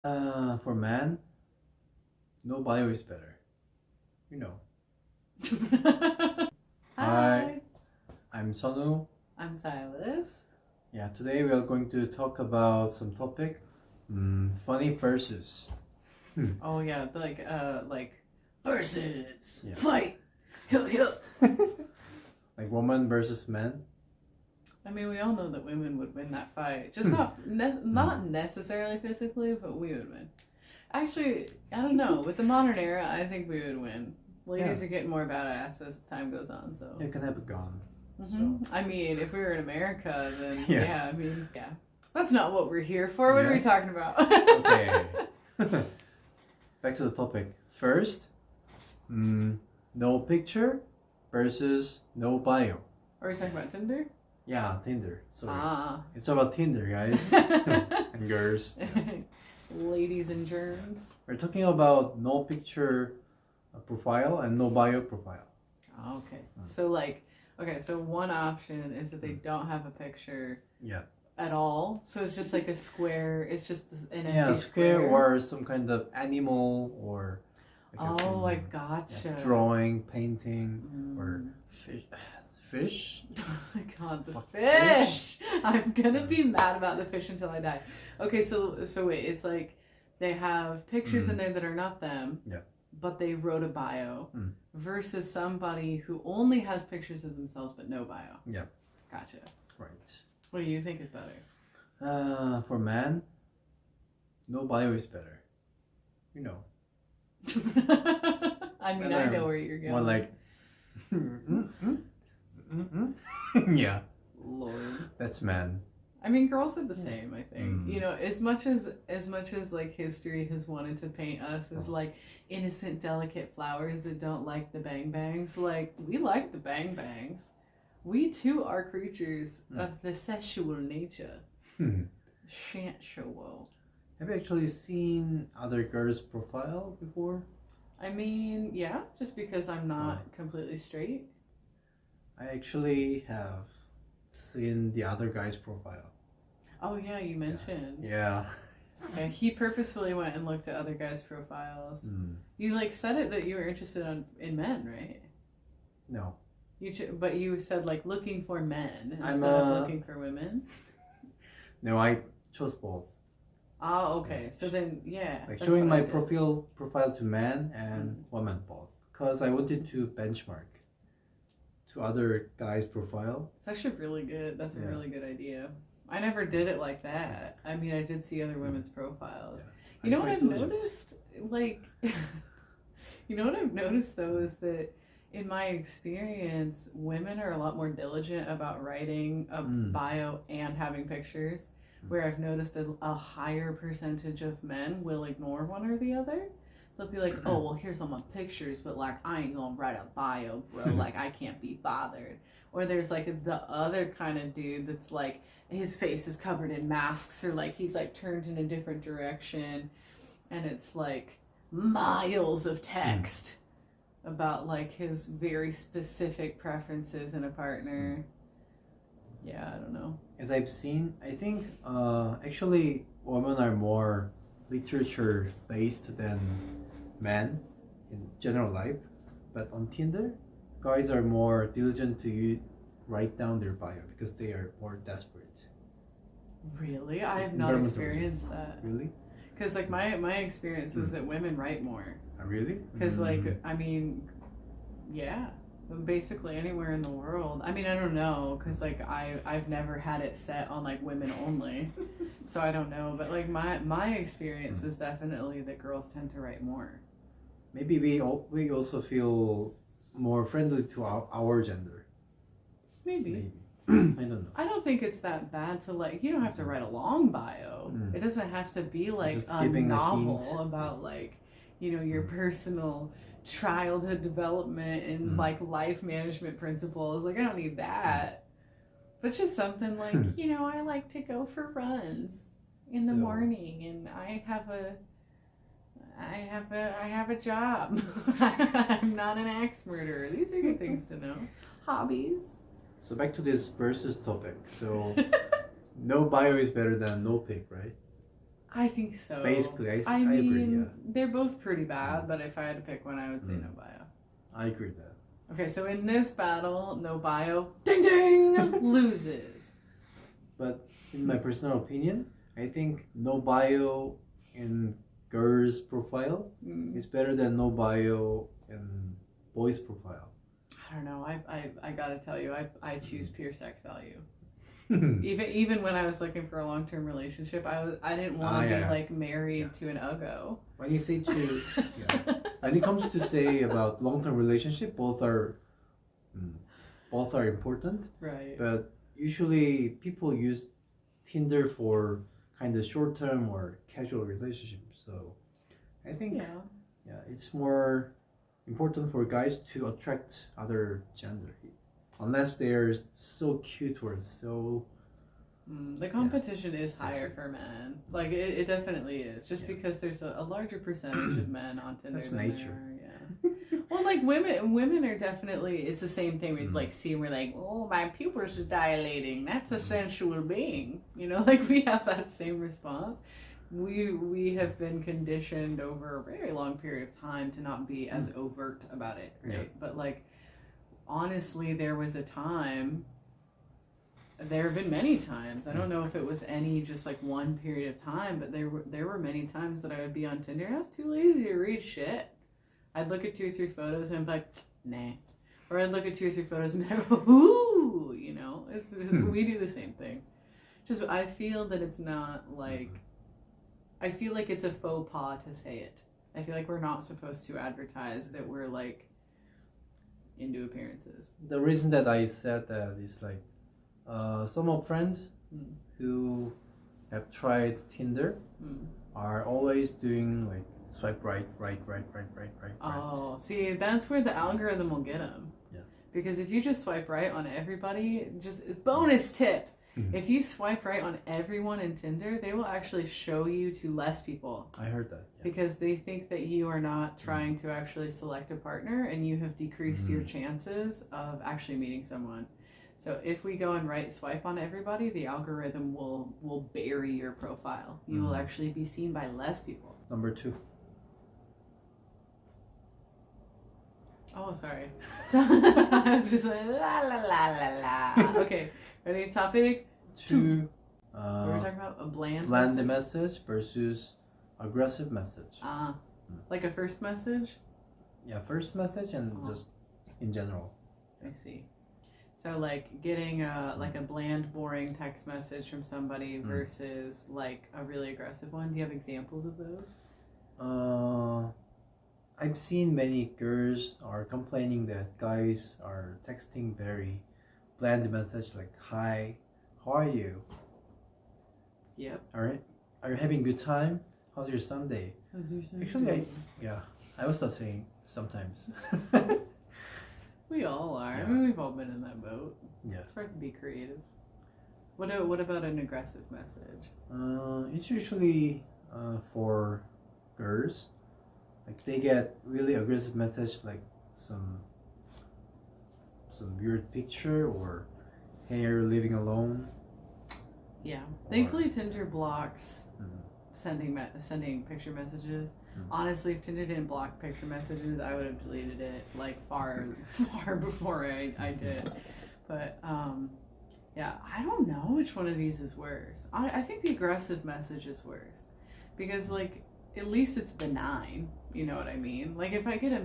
For man, no bio is better. You know. Hi, Hi, I'm Sonu. I'm Silas. Yeah, today we are going to talk about some topic, funny versus. Oh yeah, like versus Yeah, fight. Hill hill. like woman versus man. I mean, we all know that women would win that fight. Just not necessarily physically, but we would win. Actually, I don't know. With the modern era, I think we would win. Ladies Yeah. are getting more badass as time goes on. So. You can have a gun. I mean, if we were in America, then Yeah. yeah. I mean, yeah. That's not what we're here for. What are we Yeah. talking about? Okay. Back to the topic. First, no picture versus no bio. Are we talking about Tinder? Yeah, Tinder. Sorry. Ah. It's about Tinder, guys. And girls. Yeah. Ladies and germs. We're talking about no picture profile and no bio profile. Okay. So one option is that they don't have a picture Yeah. at all. So it's just like a square. It's just an empty Yeah, square square. or some kind of animal or like Oh, I gotcha. drawing, painting, or fish. Fish? Oh my god, the Fuck fish! I'm gonna be mad about the fish until I die. Okay, so wait, it's like they have pictures in there that are not them. Yeah. But they wrote a bio versus somebody who only has pictures of themselves but no bio. Yeah. Gotcha. Right. What do you think is better? For man, no bio is better. You know. I mean, I know where you're going. More like. Yeah. Lord. That's man. I mean, girls are the same, I think. Mm. You know, as much as like history has wanted to paint us as like innocent, delicate flowers that don't like the bang bangs, like we like the bang bangs. We too are creatures of the sexual nature. Shan't-show. Have you actually seen other girls' profile before? I mean, yeah, just because I'm not completely straight. I actually have seen the other guy's profile. Oh yeah, you mentioned. Yeah. Okay, he purposefully went and looked at other guys' profiles. You like said it that you were interested in men, right? No. But you said like looking for men instead I'm of looking for women. No, I chose both. Oh, okay. So then, yeah. Like that's showing what I my did. profile to man and woman both, because I wanted to benchmark to other guys' profile. It's actually really good. That's a Yeah. really good idea. I never did it like that. I mean, I did see other women's profiles. Yeah. You know I'm what I've quite diligent. noticed? Like, you know what I've noticed though is that in my experience, women are a lot more diligent about writing a bio and having pictures. Where I've noticed a higher percentage of men will ignore one or the other. They'll be like, oh, well, here's all my pictures, but like, I ain't gonna write a bio, bro. Like, I can't be bothered. Or there's like the other kind of dude that's like, his face is covered in masks, or like he's like turned in a different direction, and it's like miles of text about like his very specific preferences in a partner. Yeah, I don't know. As I've seen, I think actually women are more literature based than men in general life, but on Tinder, guys are more diligent to write down their bio because they are more desperate. Really? I have not Environmental experienced that. Really? Because like my experience was that women write more. Really? Because like I mean, yeah, basically anywhere in the world. I mean, I don't know because like I've never had it set on like women only, so I don't know. But like my experience was definitely that girls tend to write more. Maybe we also feel more friendly to our gender. Maybe. I don't know. I don't think it's that bad to like. You don't have to write a long bio. It doesn't have to be like Just a giving a novel hint. about like, you know, your personal childhood development and like life management principles. Like I don't need that. But just something like, you know, I like to go for runs in the morning and I have a job. I'm not an axe murderer. These are good things to know. Hobbies. So back to this versus topic. So no bio is better than no pic, right? I think so. Basically, I mean, agree. Yeah, they're both pretty bad, but if I had to pick one, I would say no bio. I agree with that. Okay, so in this battle, no bio, ding ding, loses. But in my personal opinion, I think no bio in girls' profile is better than no bio in boys' profile. I don't know. I gotta tell you, I choose pure sex value. Even when I was looking for a long-term relationship, I didn't want to be like married to an uggo. When you say when it comes to say about long-term relationship, both are important. Right. But usually people use Tinder for kind of short-term or casual relationships. So I think it's more important for guys to attract other gender, unless they're so cute or so. The competition is higher for men. Like it definitely is, just because there's a larger percentage of men on Tinder. That's than nature. There are, well, like women are definitely. It's the same thing. We like see, and we're like, oh, my pupils are dilating. That's a sensual being. You know, like we have that same response. We have been conditioned over a very long period of time to not be as overt about it, right? Yeah. But like, honestly, there was a time. There have been many times. I don't know if it was any just like one period of time, but there were many times that I would be on Tinder and I was too lazy to read shit. I'd look at 2 or 3 photos and be like, nah. Or I'd look at 2 or 3 photos and be like, ooh, you know. It's we do the same thing. Just I feel that it's not like. I feel like it's a faux pas to say it. I feel like we're not supposed to advertise that we're like into appearances. The reason that I said that is like some of friends who have tried Tinder are always doing like swipe right. Oh, see, that's where the algorithm will get them. Yeah. Because if you just swipe right on everybody, just bonus tip. If you swipe right on everyone in Tinder, they will actually show you to less people. I heard that. Yeah. Because they think that you are not trying to actually select a partner and you have decreased your chances of actually meeting someone. So if we go and right swipe on everybody, the algorithm will bury your profile. You will actually be seen by less people. Number 2. Oh, sorry. I was just like, la la la la la. Okay, ready? Topic 2. What were we talking about? A bland message versus aggressive message. Like a first message? Yeah, first message and just in general. I see. So like getting like a bland, boring text message from somebody versus like a really aggressive one. Do you have examples of those? I've seen many girls are complaining that guys are texting very bland message like, hi, how are you? Yep. Are you having a good time? How's your Sunday? Actually, I was not saying sometimes. We all are. Yeah. I mean, we've all been in that boat. Yeah. It's hard to be creative. What about an aggressive message? It's usually for girls. Like they get really aggressive message like some weird picture or hey, you're living alone. Yeah. Thankfully Tinder blocks sending picture messages. Honestly, if Tinder didn't block picture messages, I would have deleted it like far before I did. But yeah, I don't know which one of these is worse. I think the aggressive message is worse because like at least it's benign. You know what I mean? Like if I get a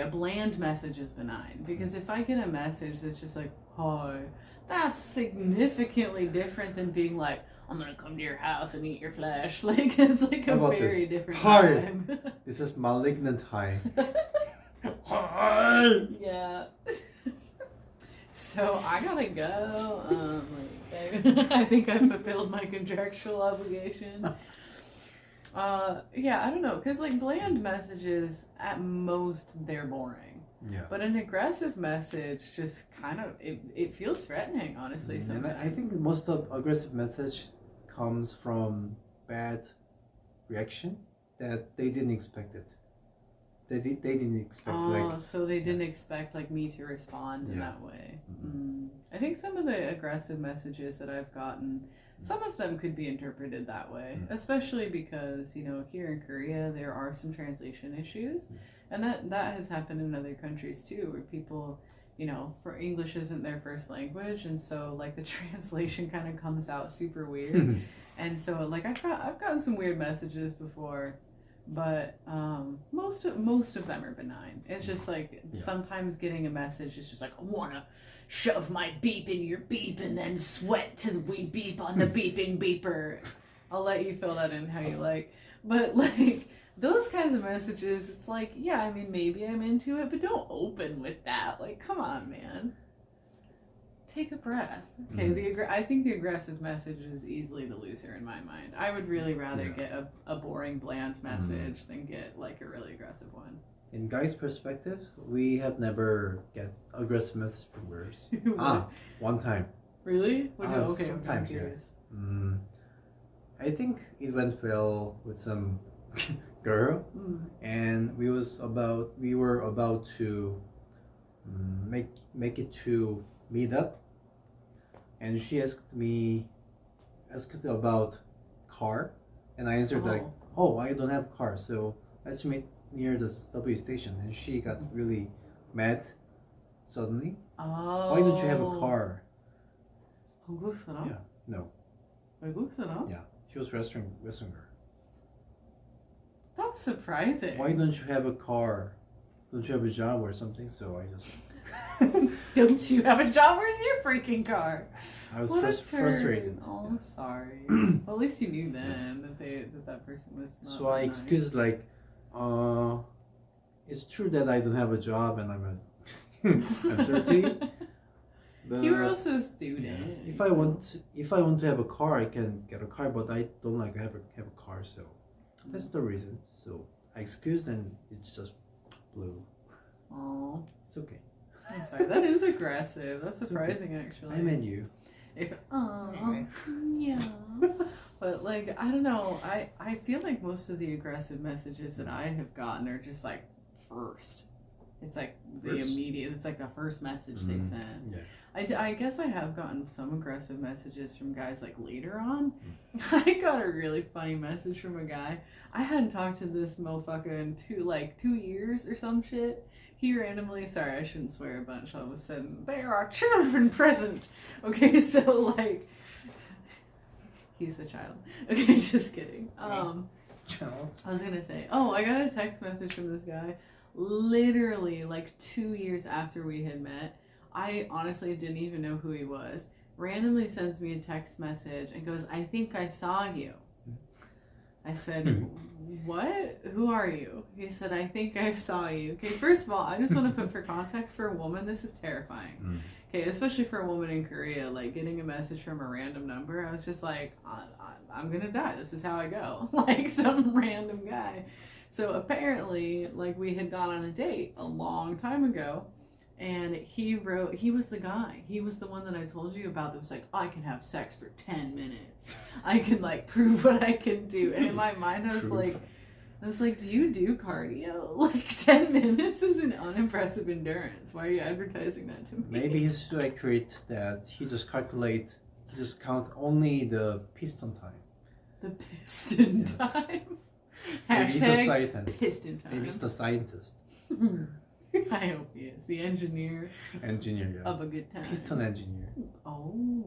bland message is benign because if I get a message that's just like hi, that's significantly different than being like I'm gonna come to your house and eat your flesh. Like it's like a very different vibe. This is malignant high. Hi. Yeah. So I gotta go. I think I fulfilled my contractual obligation. Yeah, I don't know, because like bland messages, at most they're boring. Yeah. But an aggressive message just kind of it feels threatening, honestly. Sometimes. And I think most of aggressive message comes from bad reaction that they didn't expect it. They didn't expect so they didn't expect like me to respond in that way. I think some of the aggressive messages that I've gotten, Some of them could be interpreted that way, Mm. especially because, you know, here in Korea there are some translation issues. Mm. And that has happened in other countries too, where people, you know, for English isn't their first language, and so like the translation kind of comes out super weird. And so like I've gotten some weird messages before, but most of them are benign. It's just like sometimes getting a message is just like, I wanna shove my beep in your beep and then sweat till we beep on the beeping beeper. I'll let you fill that in how you like. But like those kinds of messages, it's like, yeah, I mean, maybe I'm into it, but don't open with that. Like, come on, man. Take a breath. Okay, I think the aggressive message is easily the loser in my mind. I would really rather get a boring, bland message than get like a really aggressive one. In guys' perspectives, we have never get aggressive message from girls. One time. Really? Okay, sometimes, I'm curious. I think it went well with some girl, and we were about to make it to meet up, and she asked about car, and I answered like, oh, I don't have a car, so let's meet near the subway station. And she got really mad suddenly. Why don't you have a car? 한국 사람? Yeah, no. 외국 사람? Yeah, she was Western girl. That's surprising. Why don't you have a car? Don't you have a job or something? So I just don't you have a job? Where's your freaking car? I was frustrated. Oh, sorry. Well, at least you knew then that person was not. So I excused like, it's true that I don't have a job and I'm 30. But you were also a student. If I want to have a car, I can get a car, but I don't like have a car, so that's the reason. So I excused and it's just blue. Oh, it's okay. I'm sorry. That is aggressive. That's surprising, actually. I meant you. Yeah. But like, I don't know. I feel like most of the aggressive messages that I have gotten are just like first. It's like the immediate. It's like the first message they send. Yeah. I guess I have gotten some aggressive messages from guys like later on. I got a really funny message from a guy. I hadn't talked to this motherfucker in 2 years or some shit. He randomly, sorry, I shouldn't swear a bunch all of a sudden. There are children present. Okay, so like, he's the child. Okay, just kidding. Child. I was gonna say, I got a text message from this guy literally like 2 years after we had met. I honestly didn't even know who he was. Randomly sends me a text message and goes, I think I saw you. I said, what? Who are you? He said, I think I saw you. Okay, first of all, I just want to put for context, for a woman, this is terrifying. Okay, especially for a woman in Korea, like getting a message from a random number, I was just like, I'm gonna die. This is how I go. Like some random guy. So apparently, like we had gone on a date a long time ago. And he was the guy. He was the one that I told you about that was like, I can have sex for 10 minutes. I can like prove what I can do. And in my mind, I was like, do you do cardio? Like 10 minutes is an unimpressive endurance. Why are you advertising that to me? Maybe he's so accurate that he just count only the piston time. The piston time? Maybe he's the scientist. Piston time. Maybe he's the scientist. I hope he is. The engineer. Engineer, yeah. Of a good time. Piston engineer. Oh.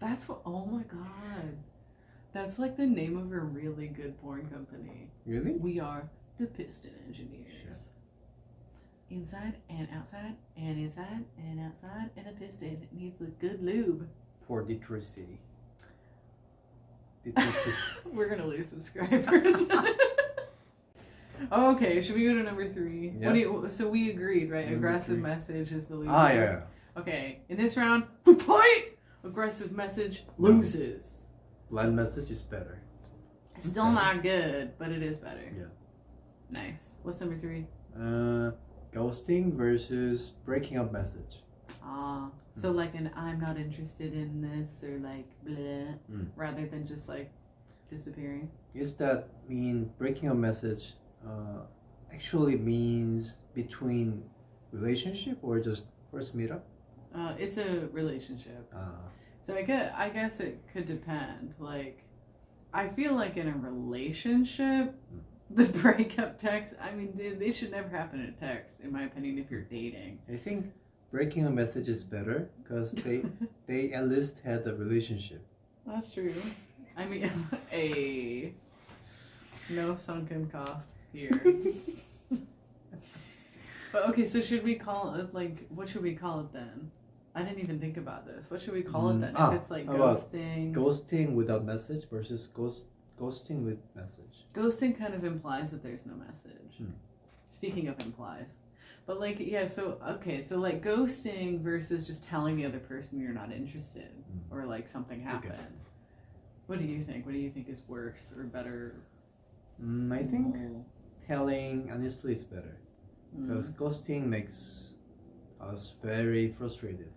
That's what, oh my god. That's like the name of a really good porn company. Really? We are the piston engineers. Sure. Inside and outside and inside and outside, and a piston. It needs a good lube. For Detroit City. We're gonna lose subscribers. Okay, should we go to number 3? Yeah. So we agreed, right? Number Aggressive 3. Message is the loser. Yeah. Okay, in this round, point! Aggressive message loses. Bland message is better. Still not good, but it is better. Yeah. Nice. What's number 3? Ghosting versus breaking up message. So like an I'm not interested in this, or like bleh, rather than just like disappearing. Is that mean breaking up message actually means between relationship or just first meetup? It's a relationship. So I guess it could depend. Like, I feel like in a relationship, the breakup text, I mean, dude, they should never happen in text, in my opinion, if you're dating. I think breaking a message is better because they at least had a relationship. That's true. I mean, no sunken cost here. But okay, so should we call it, like, what should we call it then? I didn't even think about this. What should we call it then? If it's like ghosting. Ghosting without message versus ghosting with message. Ghosting kind of implies that there's no message. Speaking of implies. But like, yeah, so, okay, so like ghosting versus just telling the other person you're not interested or like something happened. Okay. What do you think? What do you think is worse or better? I think telling honestly is better. Because ghosting makes us very frustrated.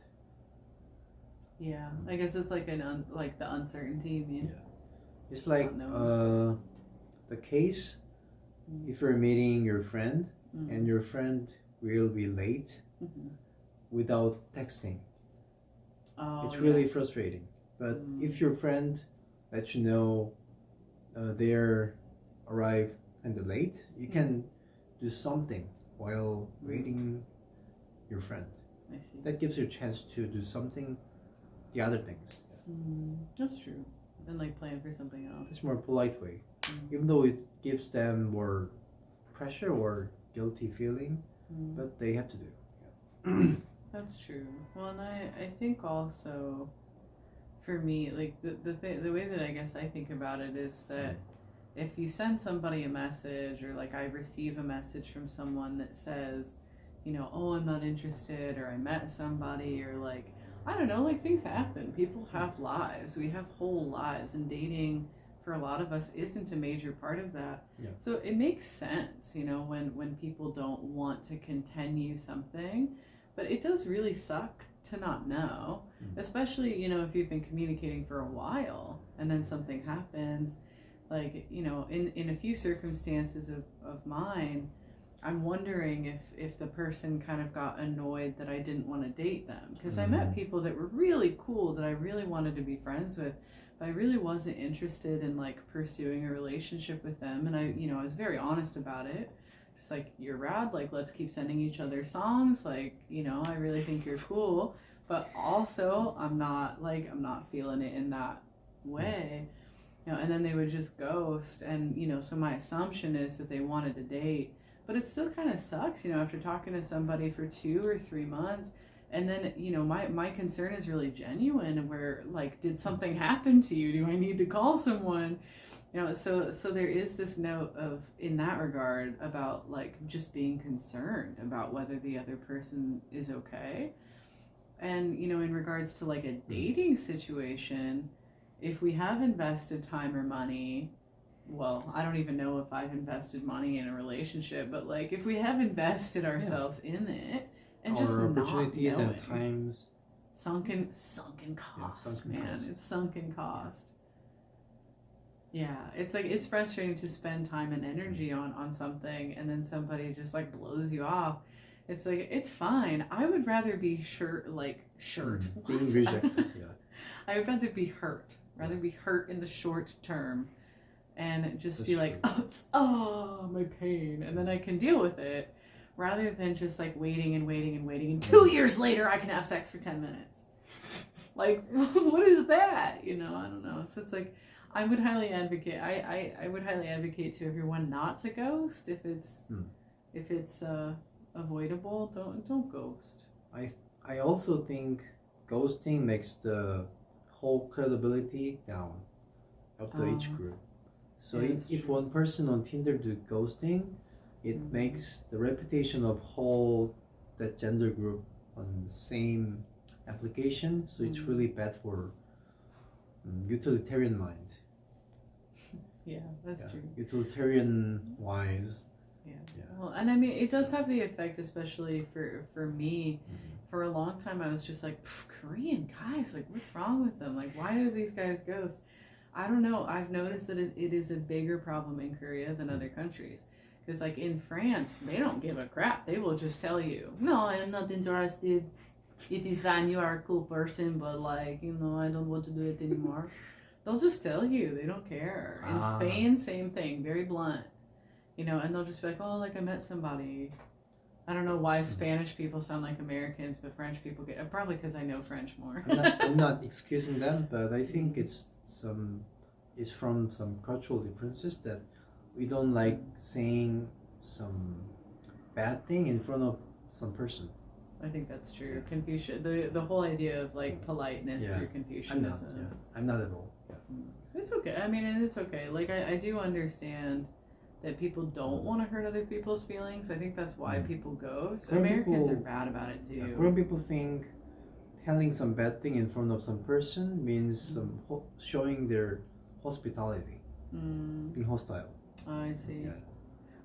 Yeah, I guess it's like like the uncertainty, you mean? Yeah. It's like the case if you're meeting your friend and your friend will be late without texting. It's really frustrating. But if your friend lets you know they're arrive kind of late, you can do something while waiting your friend. I see. That gives you a chance to do something, the other things. That's true. And like plan for something else. It's a more polite way. Even though it gives them more pressure or guilty feeling, but they have to do. Yeah. That's true. Well, and I think also for me, like the way that I guess I think about it is that if you send somebody a message or like I receive a message from someone that says, you know, oh, I'm not interested, or I met somebody, or like, I don't know, like things happen. People have lives. We have whole lives, and dating for a lot of us isn't a major part of that. Yeah. So it makes sense, you know, when people don't want to continue something, but it does really suck to not know, especially, you know, if you've been communicating for a while and then something happens. Like, you know, in a few circumstances of mine, I'm wondering if the person kind of got annoyed that I didn't want to date them. Because I met people that were really cool that I really wanted to be friends with, but I really wasn't interested in like pursuing a relationship with them. And I was very honest about it. Just like, you're rad, like let's keep sending each other songs. Like, you know, I really think you're cool. But also I'm not feeling it in that way. You know, and then they would just ghost, and you know, so my assumption is that they wanted to date, but it still kind of sucks, you know, after talking to somebody for 2 or 3 months, and then, you know, my concern is really genuine, where like, did something happen to you? Do I need to call someone? You know, so there is this note of, in that regard, about like just being concerned about whether the other person is okay. And, you know, in regards to like a dating situation, if we have invested time or money, well, I don't even know if I've invested money in a relationship, but like if we have invested ourselves in it and just opportunities not knowing, and times, sunken cost, man. It's sunken cost. Yeah, it's like, it's frustrating to spend time and energy on something, and then somebody just like blows you off. It's like, it's fine. I would rather be being rejected. Yeah, I would rather be hurt. Rather be hurt in the short term, and just That's be true. like, my pain, and then I can deal with it, rather than just like waiting, and 2 years later I can have sex for 10 minutes. Like, what is that? You know, I don't know. So it's like, I would highly advocate. I would highly advocate to everyone not to ghost if it's avoidable. Don't ghost. I also think ghosting makes the whole credibility down of the each group. So if one person on Tinder do ghosting, it makes the reputation of whole that gender group on the same application. So it's really bad for utilitarian mind. Yeah, that's true. Utilitarian wise. Yeah. Well, and I mean, it does have the effect, especially for me. For a long time, I was just like, Korean guys, like, what's wrong with them? Like, why do these guys ghost? I don't know. I've noticed that it is a bigger problem in Korea than other countries. Because, like, in France, they don't give a crap. They will just tell you, no, I'm not interested. it is fine, you are a cool person, but like, I don't want to do it anymore. They'll just tell you, they don't care. In Spain, same thing, very blunt. And they'll just be like, oh, like I met somebody. I don't know why Spanish people sound like Americans, but French people get, probably because I know French more. I'm not excusing them, but I think it's from some cultural differences that we don't like saying some bad thing in front of some person. I think that's true. Confucius, the whole idea of like politeness through Confucianism. I'm not at all. Yeah. It's okay. I mean, and it's okay. Like I do understand that people don't want to hurt other people's feelings. I think that's why people go. So Americans are bad about it too. Yeah, Korean people think telling some bad thing in front of some person means some showing their hospitality, being hostile. I see. Yeah.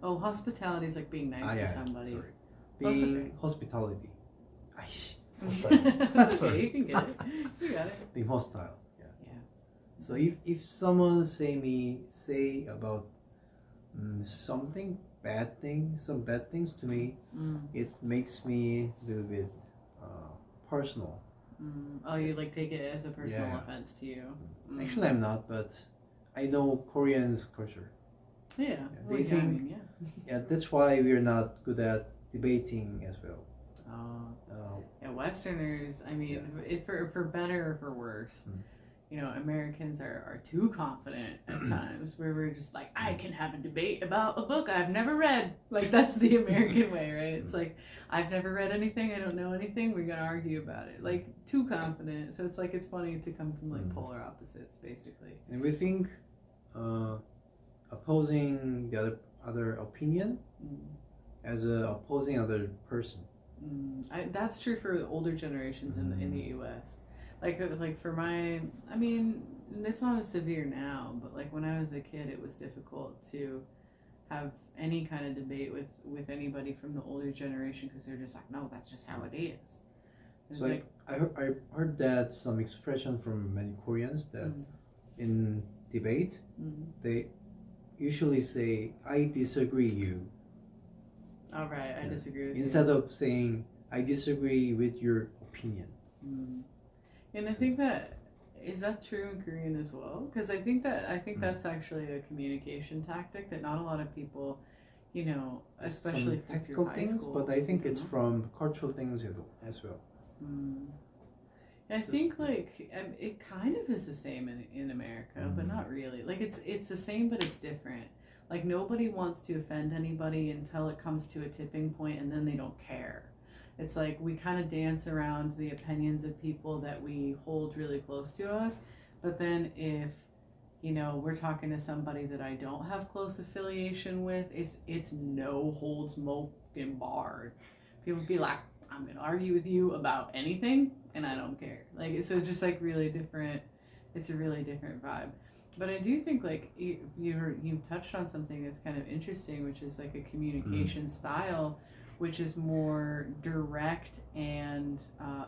Oh, hospitality is like being nice to somebody. Sorry. Being hospitality. That's okay, you can get it. You got it. Being hostile. Yeah. So if someone say about some bad things to me, it makes me a little bit personal. Oh, you like take it as a personal offense to you. Actually, I'm not, but I know Koreans' culture. Yeah, they think. Yeah, that's why we're not good at debating as well. Yeah, Westerners. I mean, for better or for worse, Americans are too confident at times. Where we're just like, I can have a debate about a book I've never read. Like that's the American way, right? It's like I've never read anything. I don't know anything. We're gonna argue about it. Like too confident. So it's like it's funny to come from like polar opposites, basically. And we think opposing the other opinion as opposing other person. That's true for the older generations in the U.S. Like for my, I mean, it's not as severe now, but like when I was a kid, it was difficult to have any kind of debate with anybody from the older generation because they're just like, no, that's just how it is. It's so like I heard that some expression from many Koreans that in debate they usually say, I disagree you. All right, I disagree with instead of saying, I disagree with your opinion. And I think is that true in Korean as well? Because I think that's actually a communication tactic that not a lot of people, especially some technical things, but I think it's from cultural things as well. I think like it kind of is the same in America, but not really. Like it's the same, but it's different. Like nobody wants to offend anybody until it comes to a tipping point, and then they don't care. It's like we kind of dance around the opinions of people that we hold really close to us, but then if we're talking to somebody that I don't have close affiliation with, it's no holds barred. People be like, I'm gonna argue with you about anything, and I don't care. Like so, it's just like really different. It's a really different vibe. But I do think like you touched on something that's kind of interesting, which is like a communication style, which is more direct and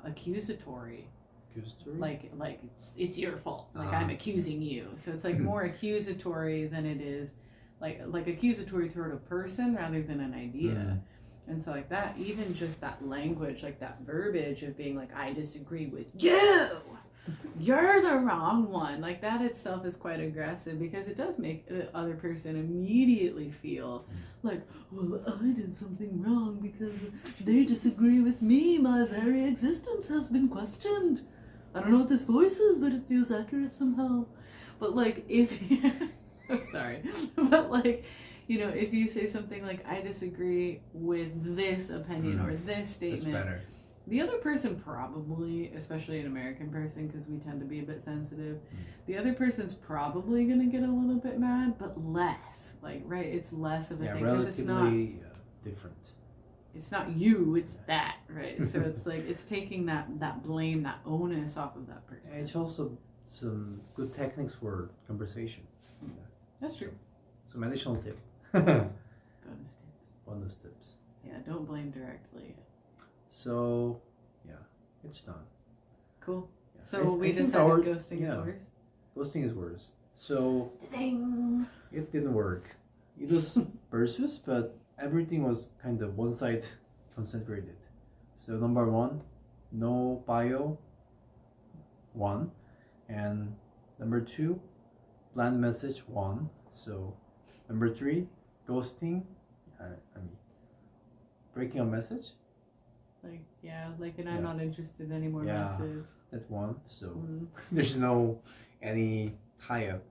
accusatory. Accusatory? Like it's your fault. Like I'm accusing you. So it's like more accusatory than it is like accusatory toward a person rather than an idea. And so like that, even just that language, like that verbiage of being like, I disagree with you. You're the wrong one. Like that itself is quite aggressive because it does make the other person immediately feel like, well, I did something wrong because they disagree with me. My very existence has been questioned. I don't know what this voice is, but it feels accurate somehow. But like if sorry, but like, if you say something like, I disagree with this opinion or this statement, that's better. The other person probably, especially an American person, because we tend to be a bit sensitive, the other person's probably going to get a little bit mad, but less. Like, right? It's less of a thing because it's not different. It's not you, it's that, right? So it's like it's taking that blame, that onus off of that person. And it's also some good techniques for conversation. That's true. Some additional tip. Bonus tips. Yeah, don't blame directly. So, yeah, it's done. Cool. Yeah. So we decided ghosting is worse? Ghosting is worse. So, ding. It didn't work. It was versus, but everything was kind of one side concentrated. So number one, no bio, 1, and number 2, bland message, 1. So number 3, ghosting, I mean breaking a message, Like, yeah, like an Yeah. I'm not interested anymore Yeah. message. that's 1. So Mm. there's no any tie up.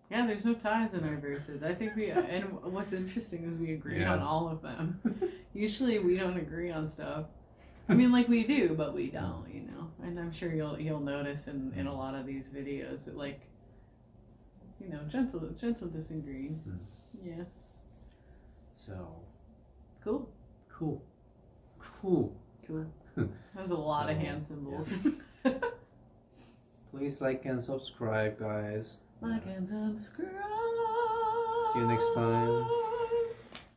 Yeah, there's no ties in our verses. I think and what's interesting is we agree Yeah. on all of them. Usually we don't agree on stuff. I mean, like we do, but we don't, you know. And I'm sure you'll notice in a lot of these videos that, like, you know, gentle disagreeing. Mm. Yeah. So Cool. cool. That was a lot of So, hand symbols. Please like and subscribe, guys. Like and subscribe. See you next time.